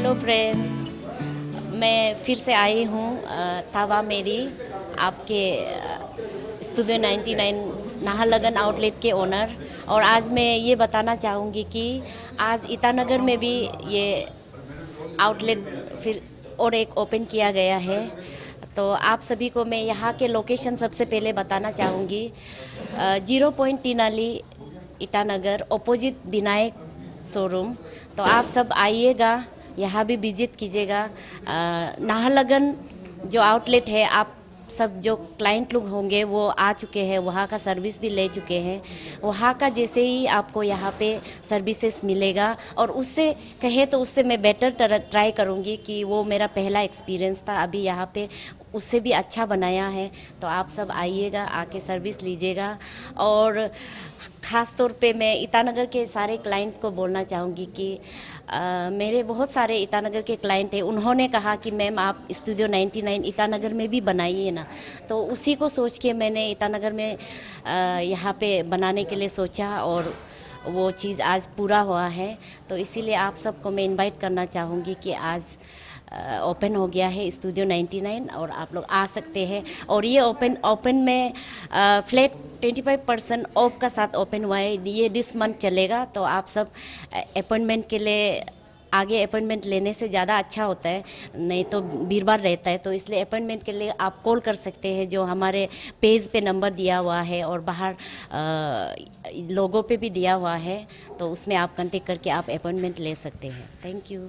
Hello friends, मैं फिर से आई हूँ तावा मेरी आपके स्टूडियो 99 नाहरलगन आउटलेट के ओनर। और आज मैं ये बताना चाहूँगी कि आज ईटानगर में भी ये आउटलेट फिर और एक ओपन किया गया है। तो आप सभी को मैं यहाँ के लोकेशन सबसे पहले बताना चाहूँगी। 0 point Tinali Itanagar, opposite Vinayak showroom. तो आप सब आइएगा, यहाँ भी विजिट कीजिएगा। नाहरलगन जो आउटलेट है, आप सब जो क्लाइंट लोग होंगे वो आ चुके हैं, वहाँ का सर्विस भी ले चुके हैं। वहाँ का जैसे ही आपको यहाँ पे सर्विसेज मिलेगा, और उससे कहे तो उससे मैं बेटर ट्राई करूँगी कि वो मेरा पहला एक्सपीरियंस था, अभी यहाँ पे उससे भी अच्छा बनाया है। तो आप सब आइएगा, आके सर्विस लीजिएगा। और ख़ास तौर पे मैं ईटानगर के सारे क्लाइंट को बोलना चाहूँगी कि मेरे बहुत सारे ईटानगर के क्लाइंट हैं, उन्होंने कहा कि मैम आप स्टूडियो 99 ईटानगर में भी बनाइए ना। तो उसी को सोच के मैंने ईटानगर में यहाँ पे बनाने के लिए सोचा, और वो चीज़ आज पूरा हुआ है। तो इसीलिए आप सबको मैं इनवाइट करना चाहूँगी कि आज ओपन हो गया है स्टूडियो 99, और आप लोग आ सकते हैं। और ये ओपन में फ्लैट 25% ऑफ का साथ ओपन हुआ है। ये दिस मंथ चलेगा। तो आप सब अपॉइंटमेंट के लिए, आगे अपॉइंटमेंट लेने से ज़्यादा अच्छा होता है, नहीं तो भीड़-भाड़ रहता है। तो इसलिए अपॉइंटमेंट के लिए आप कॉल कर सकते हैं, जो हमारे पेज पे नंबर दिया हुआ है और बाहर लोगों पे भी दिया हुआ है। तो उसमें आप कांटेक्ट करके आप अपॉइंटमेंट ले सकते हैं। Thank you.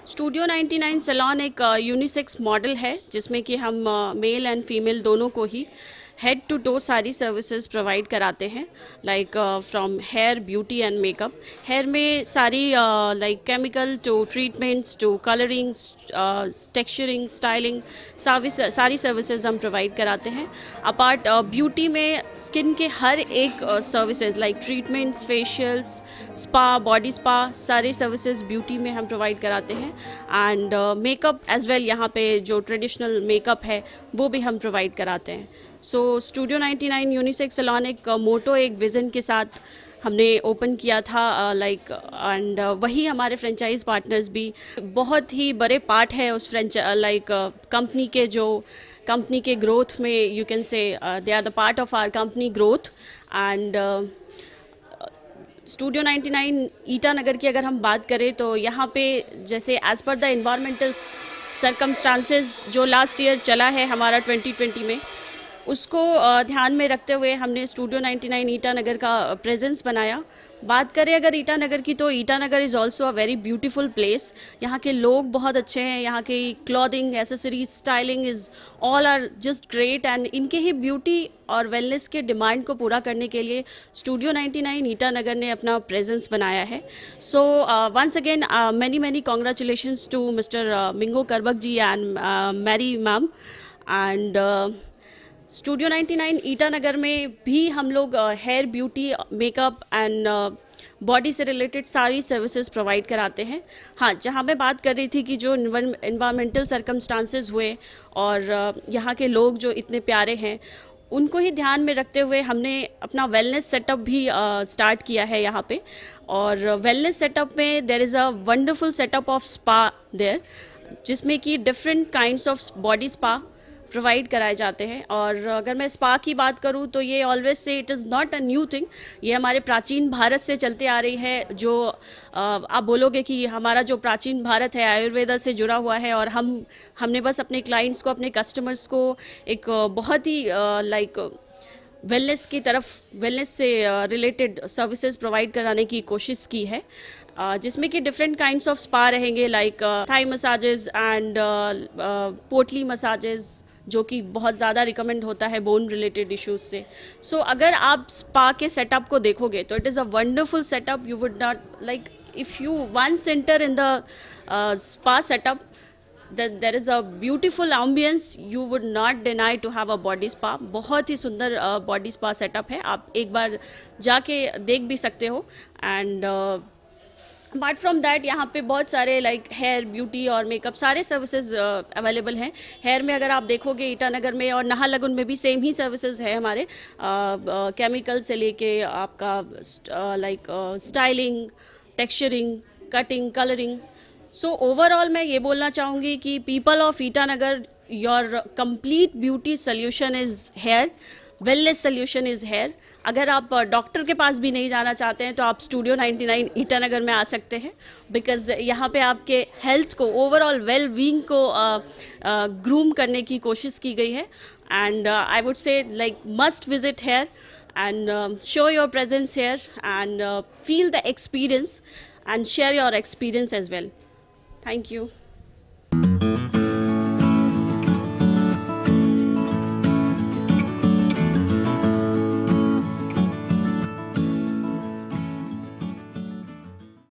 स्टूडियो 99 सैलून एक यूनिसेक्स मॉडल है, जिसमें कि हम मेल एंड फीमेल दोनों को ही हेड टू टो सारी सर्विसेज प्रोवाइड कराते हैं। Like from hair, beauty and makeup. Hair में सारी like chemical to treatments to colouring, texturing, styling, सारी सर्विसेज हम प्रोवाइड कराते हैं। अपार्ट ब्यूटी में स्किन के हर एक services like treatments, facials, spa, body spa, सारे सर्विसेज ब्यूटी में हम प्रोवाइड कराते हैं। एंड मेकअप एज वेल, यहाँ पे जो ट्रेडिशनल मेकअप है वो भी हम प्रोवाइड कराते हैं। सो स्टूडियो 99 यूनिसेक्स सैलून एक मोटो, एक विज़न के साथ हमने ओपन किया था लाइक, एंड वही हमारे फ्रेंचाइज पार्टनर्स भी बहुत ही बड़े पार्ट है उस कंपनी के, जो कंपनी के ग्रोथ में you can say they are the part of our company growth. And studio 99 Itanagar की अगर हम बात करें तो यहाँ पे जैसे as per the environmental circumstances जो लास्ट ईयर चला है हमारा 2020 में, उसको ध्यान में रखते हुए हमने स्टूडियो 99 ईटानगर का प्रेजेंस बनाया। बात करें अगर ईटानगर की, तो Itanagar is also a very beautiful place. यहाँ के लोग बहुत अच्छे हैं, यहाँ की clothing, accessories, styling is all are just great. And इनके ही ब्यूटी और वेलनेस के डिमांड को पूरा करने के लिए स्टूडियो 99 ईटानगर ने अपना प्रेजेंस बनाया है। So once again many congratulations to mister Mingo Karbak ji and Mary ma'am. And studio 99 Itanagar में भी हम लोग hair, beauty, makeup and body से रिलेटेड सारी सर्विसेज प्रोवाइड कराते हैं। हाँ, जहाँ मैं बात कर रही थी कि जो इन्वायरमेंटल सर्कमस्टांसेस हुए और यहाँ के लोग जो इतने प्यारे हैं, उनको ही ध्यान में रखते हुए हमने अपना वेलनेस सेटअप भी स्टार्ट किया है यहाँ पे। और वेलनेस सेटअप में there is a wonderful setup of spa there, जिसमें कि different kinds of body spa provide कराए जाते हैं। और अगर मैं स्पा की बात करूं तो ये always say it is not a new thing, ये हमारे प्राचीन भारत से चलते आ रही है। जो आप बोलोगे कि हमारा जो प्राचीन भारत है आयुर्वेदा से जुड़ा हुआ है, और हमने बस अपने क्लाइंट्स को, अपने कस्टमर्स को एक बहुत ही लाइक वेलनेस की तरफ, वेलनेस से रिलेटेड सर्विसेज प्रोवाइड कराने की कोशिश की है, जिसमें कि डिफरेंट काइंड्स ऑफ स्पा रहेंगे, लाइक थाई मसाजेस एंड पोटली मसाजेस, जो कि बहुत ज़्यादा रिकमेंड होता है बोन रिलेटेड इश्यूज से। सो अगर आप स्पा के सेटअप को देखोगे तो it is a wonderful setup. You would not like, if you once enter in the spa setup, there is a beautiful ambience, you would not deny to have a body spa. बहुत ही सुंदर body spa setup है, आप एक बार जाके देख भी सकते हो। एंड अपार्ट फ्रॉम दैट, यहाँ पे बहुत सारे लाइक हेयर, ब्यूटी और मेकअप सारे सर्विसेज अवेलेबल हैं। हेयर में अगर आप देखोगे ईटानगर में और नाहरलगुन में भी सेम ही सर्विसेज है हमारे, केमिकल से लेके आपका like styling, texturing, cutting, colouring, so overall मैं ये बोलना चाहूँगी कि people of Itanagar, your complete beauty solution is here, wellness solution is here. अगर आप डॉक्टर के पास भी नहीं जाना चाहते हैं तो आप स्टूडियो 99 ईटानगर में आ सकते हैं, बिकॉज यहाँ पे आपके हेल्थ को, ओवरऑल वेल बीइंग को ग्रूम करने की कोशिश की गई है। And I would say like must visit hair and show your presence here and feel the experience and share your experience as well. Thank you.